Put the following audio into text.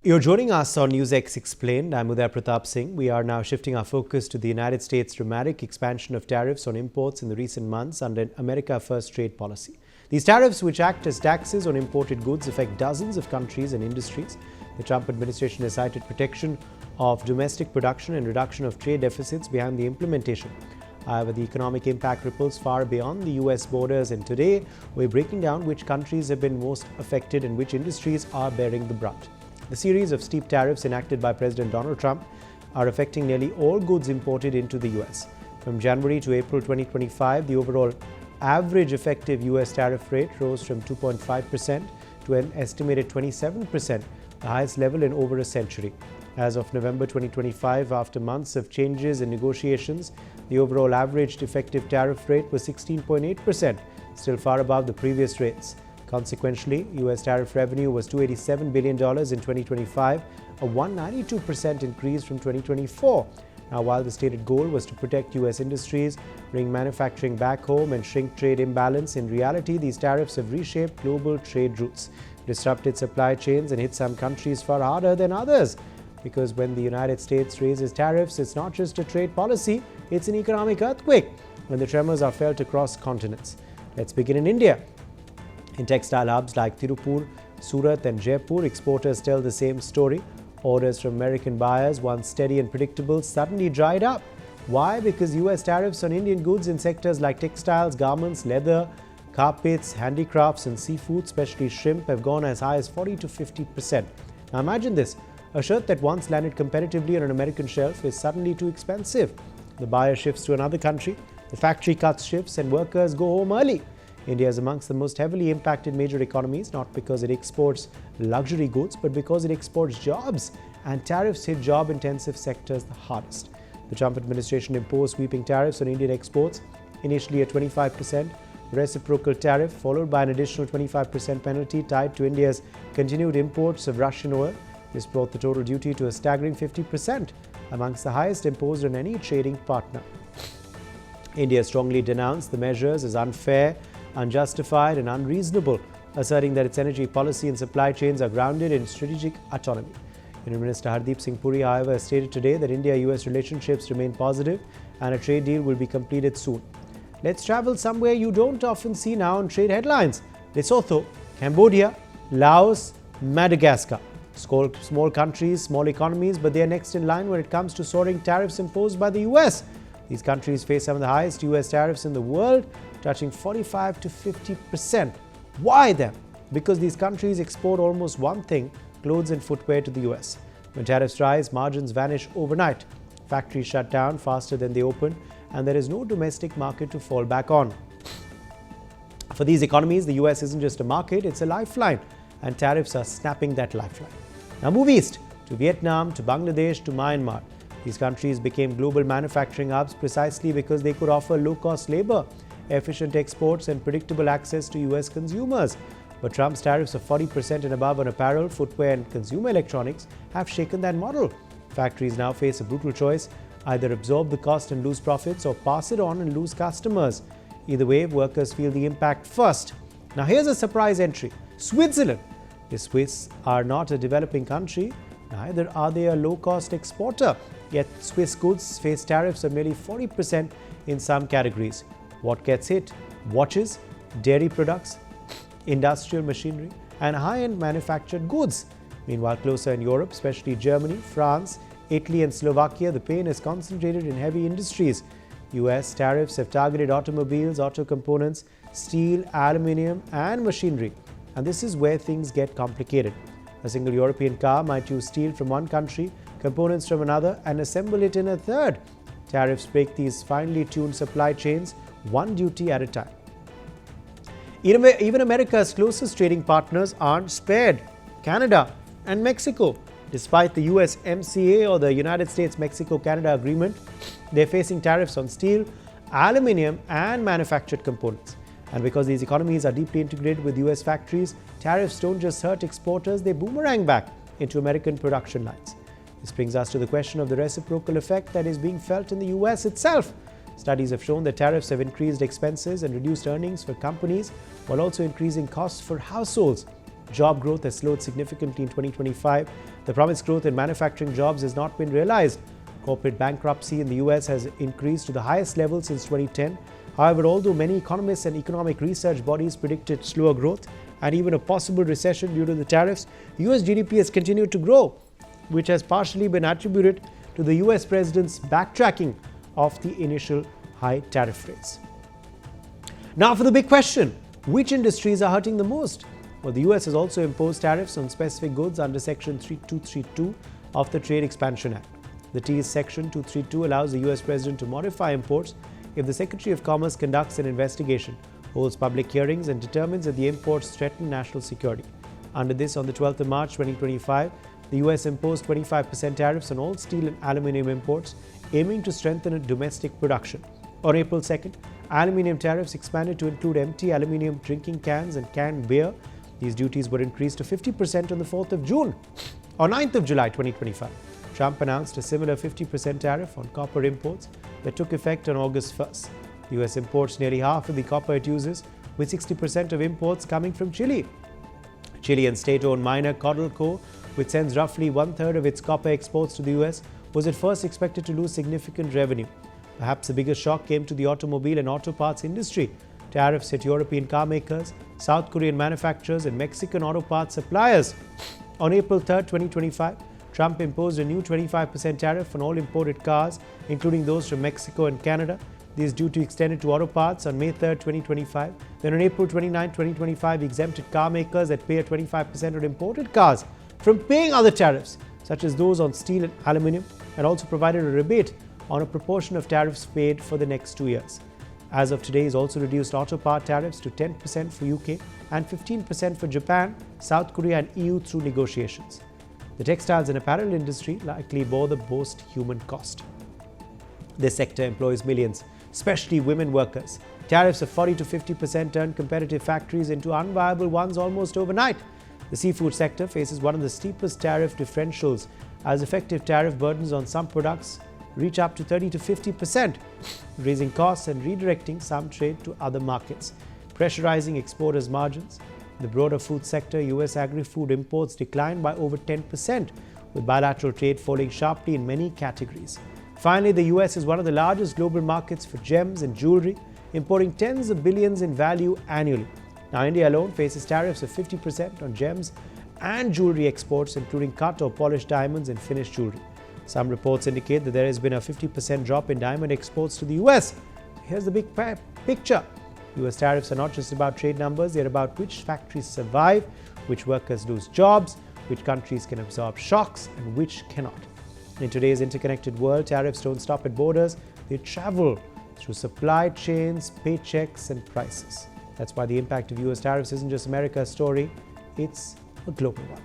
You're joining us on NewsX Explained. I'm Uday Pratap Singh. We are now shifting our focus to the United States' dramatic expansion of tariffs on imports in the recent months under an America First trade policy. These tariffs, which act as taxes on imported goods, affect dozens of countries and industries. The Trump administration has cited protection of domestic production and reduction of trade deficits behind the implementation. However, the economic impact ripples far beyond the US borders, and today we're breaking down which countries have been most affected and which industries are bearing the brunt. The series of steep tariffs enacted by President Donald Trump are affecting nearly all goods imported into the US. From January to April 2025, the overall average effective US tariff rate rose from 2.5% to an estimated 27%, the highest level in over a century. As of November 2025, after months of changes and negotiations, the overall average effective tariff rate was 16.8%, still far above the previous rates. Consequently, U.S. tariff revenue was $287 billion in 2025, a 192% increase from 2024. Now, while the stated goal was to protect U.S. industries, bring manufacturing back home and shrink trade imbalance, in reality, these tariffs have reshaped global trade routes, disrupted supply chains, and hit some countries far harder than others. Because when the United States raises tariffs, it's not just a trade policy, it's an economic earthquake, when the tremors are felt across continents. Let's begin in India. In textile hubs like Tirupur, Surat and Jaipur, exporters tell the same story. Orders from American buyers, once steady and predictable, suddenly dried up. Why? Because US tariffs on Indian goods in sectors like textiles, garments, leather, carpets, handicrafts and seafood, especially shrimp, have gone as high as 40 to 50%. Now imagine this. A shirt that once landed competitively on an American shelf is suddenly too expensive. The buyer shifts to another country, the factory cuts shifts, and workers go home early. India is amongst the most heavily impacted major economies, not because it exports luxury goods, but because it exports jobs, and tariffs hit job-intensive sectors the hardest. The Trump administration imposed sweeping tariffs on Indian exports, initially a 25% reciprocal tariff, followed by an additional 25% penalty tied to India's continued imports of Russian oil. This brought the total duty to a staggering 50%, amongst the highest imposed on any trading partner. India strongly denounced the measures as unfair, unjustified and unreasonable, asserting that its energy policy and supply chains are grounded in strategic autonomy. Union Minister Hardeep Singh Puri, however, has stated today that India-US relationships remain positive and a trade deal will be completed soon. Let's travel somewhere you don't often see now on trade headlines. Lesotho, Cambodia, Laos, Madagascar. Small countries, small economies, but they are next in line when it comes to soaring tariffs imposed by the US. These countries face some of the highest US tariffs in the world, touching 45 to 50%. Why then? Because these countries export almost one thing, clothes and footwear, to the US. When tariffs rise, margins vanish overnight. Factories shut down faster than they open, and there is no domestic market to fall back on. For these economies, the US isn't just a market, it's a lifeline, and tariffs are snapping that lifeline. Now move east to Vietnam, to Bangladesh, to Myanmar. These countries became global manufacturing hubs precisely because they could offer low-cost labor, efficient exports and predictable access to US consumers. But Trump's tariffs of 40% and above on apparel, footwear and consumer electronics have shaken that model. Factories now face a brutal choice: either absorb the cost and lose profits, or pass it on and lose customers. Either way, workers feel the impact first. Now here's a surprise entry: Switzerland. The Swiss are not a developing country, neither are they a low-cost exporter. Yet Swiss goods face tariffs of nearly 40% in some categories. What gets hit? Watches, dairy products, industrial machinery, and high-end manufactured goods. Meanwhile, closer in Europe, especially Germany, France, Italy and Slovakia, the pain is concentrated in heavy industries. US tariffs have targeted automobiles, auto components, steel, aluminium and machinery. And this is where things get complicated. A single European car might use steel from one country, components from another, and assemble it in a third. Tariffs break these finely tuned supply chains, one duty at a time. Even America's closest trading partners aren't spared: Canada and Mexico. Despite the USMCA, or the United States-Mexico-Canada Agreement, they're facing tariffs on steel, aluminium and manufactured components. And because these economies are deeply integrated with US factories, tariffs don't just hurt exporters, they boomerang back into American production lines. This brings us to the question of the reciprocal effect that is being felt in the US itself. Studies have shown that tariffs have increased expenses and reduced earnings for companies, while also increasing costs for households. Job growth has slowed significantly in 2025. The promised growth in manufacturing jobs has not been realized. Corporate bankruptcy in the US has increased to the highest level since 2010. However, although many economists and economic research bodies predicted slower growth and even a possible recession due to the tariffs, US GDP has continued to grow, which has partially been attributed to the US president's backtracking of the initial high tariff rates. Now for the big question, which industries are hurting the most? Well, the US has also imposed tariffs on specific goods under Section 232 of the Trade Expansion Act. The TEAS Section 232 allows the US President to modify imports if the Secretary of Commerce conducts an investigation, holds public hearings and determines that the imports threaten national security. Under this, on the 12th of March 2025, the US imposed 25% tariffs on all steel and aluminium imports, aiming to strengthen domestic production. On April 2nd, aluminium tariffs expanded to include empty aluminium drinking cans and canned beer. These duties were increased to 50% on the 4th of June. On 9th of July 2025, Trump announced a similar 50% tariff on copper imports that took effect on August 1st. The US imports nearly half of the copper it uses, with 60% of imports coming from Chile. Chilean state-owned miner Codelco, which sends roughly one-third of its copper exports to the US, was at first expected to lose significant revenue. Perhaps the biggest shock came to the automobile and auto parts industry. Tariffs hit European car makers, South Korean manufacturers, and Mexican auto parts suppliers. On April 3, 2025, Trump imposed a new 25% tariff on all imported cars, including those from Mexico and Canada. This duty extended to auto parts on May 3, 2025. Then on April 29, 2025, he exempted car makers that pay a 25% on imported cars from paying other tariffs, such as those on steel and aluminium, and also provided a rebate on a proportion of tariffs paid for the next 2 years. As of today, he's also reduced auto part tariffs to 10% for UK and 15% for Japan, South Korea and EU through negotiations. The textiles and apparel industry likely bore the most human cost. This sector employs millions, especially women workers. Tariffs of 40 to 50% turned competitive factories into unviable ones almost overnight. The seafood sector faces one of the steepest tariff differentials, as effective tariff burdens on some products reach up to 30 to 50%, raising costs and redirecting some trade to other markets, pressurizing exporters' margins. In the broader food sector, US agri-food imports declined by over 10%, with bilateral trade falling sharply in many categories. Finally, the US is one of the largest global markets for gems and jewelry, importing tens of billions in value annually. Now, India alone faces tariffs of 50% on gems and jewelry exports, including cut or polished diamonds and finished jewelry. Some reports indicate that there has been a 50% drop in diamond exports to the US. Here's the big picture. US tariffs are not just about trade numbers, they're about which factories survive, which workers lose jobs, which countries can absorb shocks, and which cannot. In today's interconnected world, tariffs don't stop at borders, they travel through supply chains, paychecks, and prices. That's why the impact of US tariffs isn't just America's story, it's a global one.